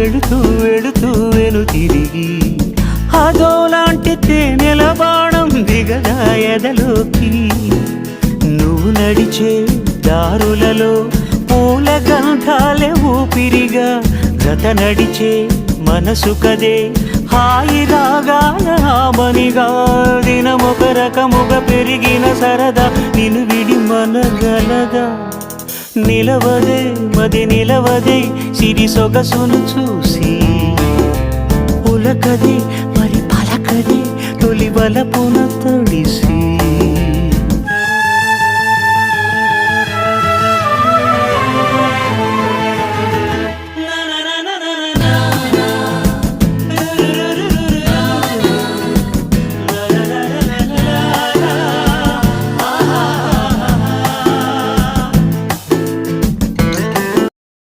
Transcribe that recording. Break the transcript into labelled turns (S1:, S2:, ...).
S1: వెళుతూ వెళుతూ వెను తిరిగి అదోలాంటి తేనెల బాణం దిగదా ఎదలోకి. నువ్వు నడిచే దారులలో పూల గంధాలే ఊపిరిగా గత నడిచే మనసు కదే హాయి రాగాల ఆమనిగా. దినమొక రకముగా పెరిగిన సరదా నిన్ను విడి మనగలదా. నిలవదే మది నిలవదే సిరి సొగసును చూసి, ఉలకదే మరి పలకదే తొలి వలపున తడిసి.